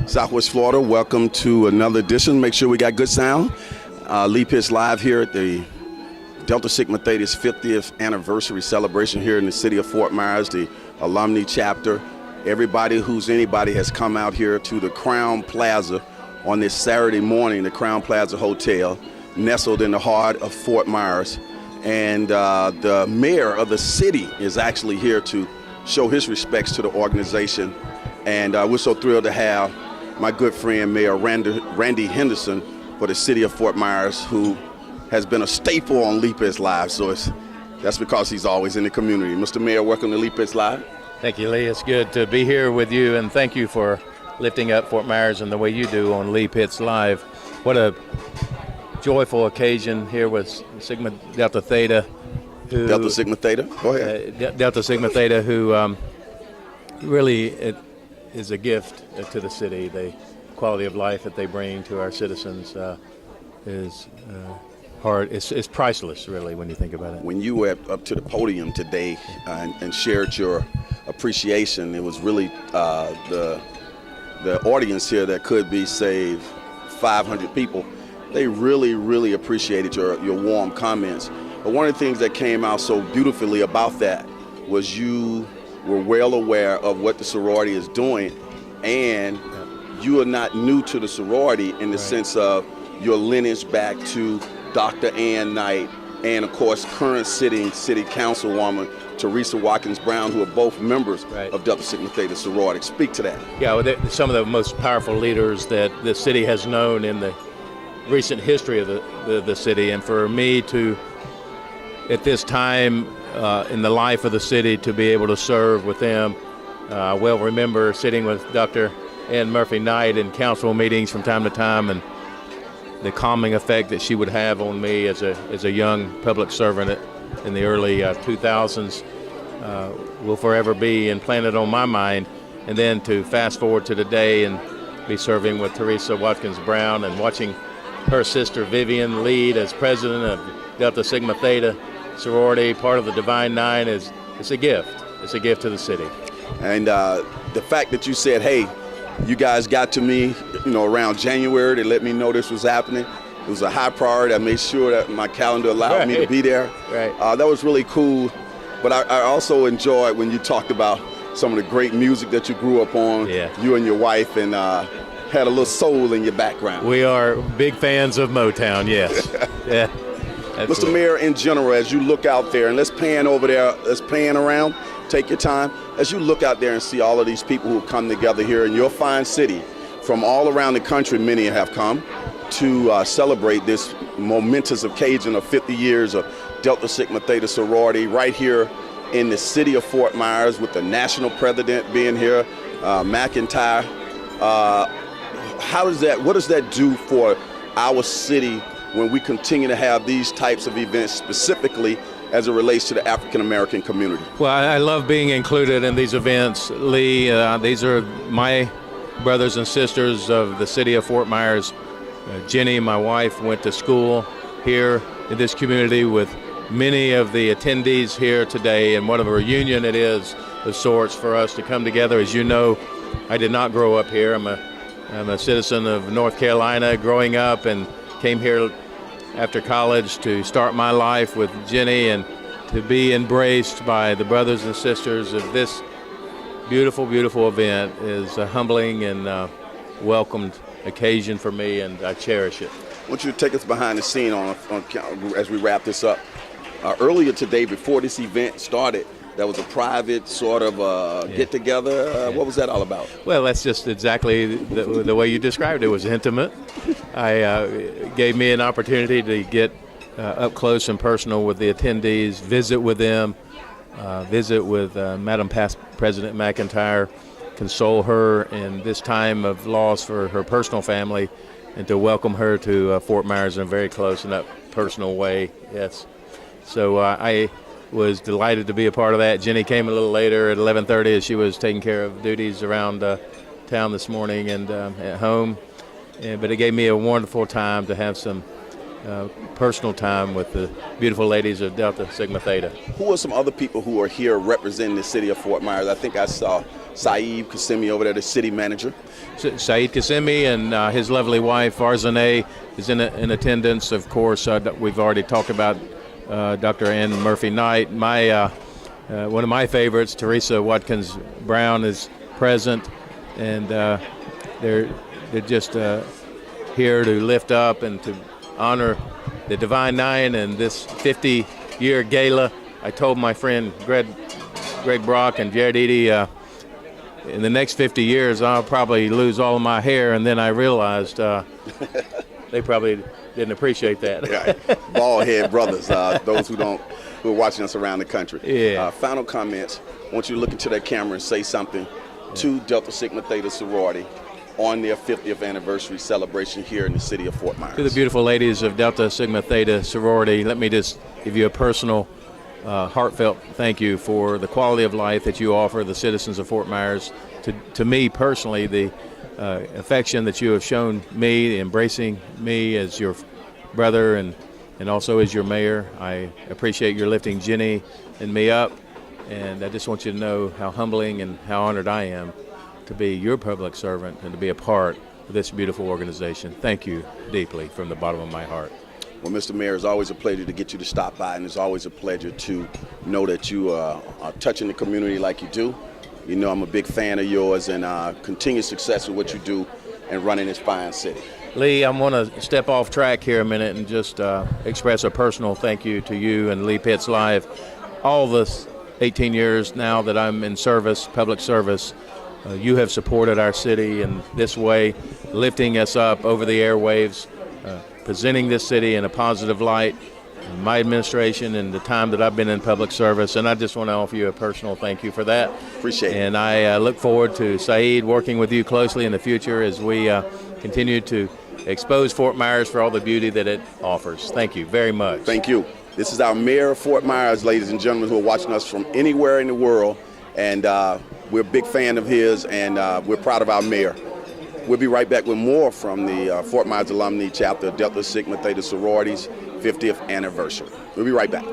Southwest Florida, welcome to another edition. Make sure we got good sound. Lee Pitts live here at the Delta Sigma Theta's 50th anniversary celebration here in the city of Fort Myers, the alumni chapter. Everybody who's anybody has come out here to the Crown Plaza on this Saturday morning, the Crown Plaza Hotel, nestled in the heart of Fort Myers. And the mayor of the city is actually here to show his respects to the organization. And we're so thrilled to have my good friend, Mayor Randy Henderson for the city of Fort Myers, who has been a staple on Lee Pitts Live. So that's because he's always in the community. Mr. Mayor, welcome to Lee Pitts Live. Thank you, Lee. It's good to be here with you, and thank you for lifting up Fort Myers in the way you do on Lee Pitts Live. What a joyful occasion here with Sigma Delta Theta. Delta Sigma Theta? Go ahead. Delta Sigma Theta, who really is a gift to the city. The quality of life that they bring to our citizens is priceless, really, when you think about it. When you were up to the podium today and shared your appreciation, it was really the audience here that could be, say, 500 people. They really, really appreciated your warm comments. But one of the things that came out so beautifully about that was you were well aware of what the sorority is doing, and you are not new to the sorority in the sense of your lineage back to Dr. Ann Knight and, of course, current sitting city councilwoman Teresa Watkins Brown, who are both members of Delta Sigma Theta sorority. Speak to that. Yeah, well, they're some of the most powerful leaders that the city has known in the recent history of the city, and for me to, at this time in the life of the city, to be able to serve with them. I well remember sitting with Dr. Ann Murphy Knight in council meetings from time to time, and the calming effect that she would have on me as a young public servant in the early 2000s will forever be implanted on my mind. And then to fast forward to today and be serving with Teresa Watkins Brown and watching her sister Vivian lead as president of Delta Sigma Theta sorority, part of the Divine Nine, it's a gift. It's a gift to the city. And the fact that you said, hey, you guys got to me, around January to let me know this was happening. It was a high priority. I made sure that my calendar allowed me to be there. That was really cool. But I also enjoyed when you talked about some of the great music that you grew up on, you and your wife, and had a little soul in your background. We are big fans of Motown, yes. Yeah. Mr. Mayor, in general, as you look out there, and let's pan over there, let's pan around, take your time. As you look out there and see all of these people who come together here in your fine city, from all around the country, many have come to celebrate this momentous occasion of 50 years of Delta Sigma Theta sorority right here in the city of Fort Myers, with the national president being here, McIntyre. What does that do for our city when we continue to have these types of events, specifically as it relates to the African American community? Well, I love being included in these events, Lee. These are my brothers and sisters of the city of Fort Myers. Jenny, my wife, went to school here in this community with many of the attendees here today, and what a reunion it is of sorts for us to come together. As you know, I did not grow up here. I'm a citizen of North Carolina growing up, and came here after college to start my life with Jenny, and to be embraced by the brothers and sisters of this beautiful, beautiful event is a humbling and welcomed occasion for me, and I cherish it. I want you to take us behind the scene as we wrap this up. Earlier today, before this event started, there was a private sort of get-together. What was that all about? Well, that's just exactly the way you described it. It was intimate. Gave me an opportunity to get up close and personal with the attendees, visit with them, visit with Madam Past President McIntyre, console her in this time of loss for her personal family, and to welcome her to Fort Myers in a very close and up personal way. Yes. So I was delighted to be a part of that. Jenny came a little later at 11:30 as she was taking care of duties around town this morning and at home. But it gave me a wonderful time to have some personal time with the beautiful ladies of Delta Sigma Theta. Who are some other people who are here representing the city of Fort Myers? I think I saw Saeed Kasemi over there, the city manager. Saeed Kasemi and his lovely wife Farzaneh is in attendance. Of course, we've already talked about Dr. Ann Murphy Knight. One of my favorites, Teresa Watkins Brown, is present, and they're just here to lift up and to honor the Divine Nine and this 50-year gala. I told my friend Greg Brock and Jared Eady, in the next 50 years, I'll probably lose all of my hair, and then I realized they probably didn't appreciate that. Right. Bald head brothers, those who are watching us around the country. Yeah. Final comments. I want you to look into that camera and say something to Delta Sigma Theta sorority on their 50th anniversary celebration here in the city of Fort Myers. To the beautiful ladies of Delta Sigma Theta sorority, let me just give you a personal, heartfelt thank you for the quality of life that you offer the citizens of Fort Myers. To me personally, the affection that you have shown me, embracing me as your brother and also as your mayor. I appreciate your lifting Jenny and me up, and I just want you to know how humbling and how honored I am to be your public servant and to be a part of this beautiful organization. Thank you deeply from the bottom of my heart. Well, Mr. Mayor, it's always a pleasure to get you to stop by, and it's always a pleasure to know that you are touching the community like you do. You know I'm a big fan of yours, and continued success with what you do and running this fine city. Lee, I want to step off track here a minute and just express a personal thank you to you and Lee Pitts Live. All this 18 years now that I'm in service, public service, you have supported our city in this way, lifting us up over the airwaves, presenting this city in a positive light. My administration and the time that I've been in public service, and I just want to offer you a personal thank you for that. Appreciate it. And I look forward to Saeed working with you closely in the future as we continue to expose Fort Myers for all the beauty that it offers. Thank you very much. Thank you. This is our Mayor of Fort Myers, ladies and gentlemen, who are watching us from anywhere in the world, and we're a big fan of his, and we're proud of our mayor. We'll be right back with more from the Fort Myers Alumni Chapter Delta Sigma Theta Sororities 50th anniversary. We'll be right back.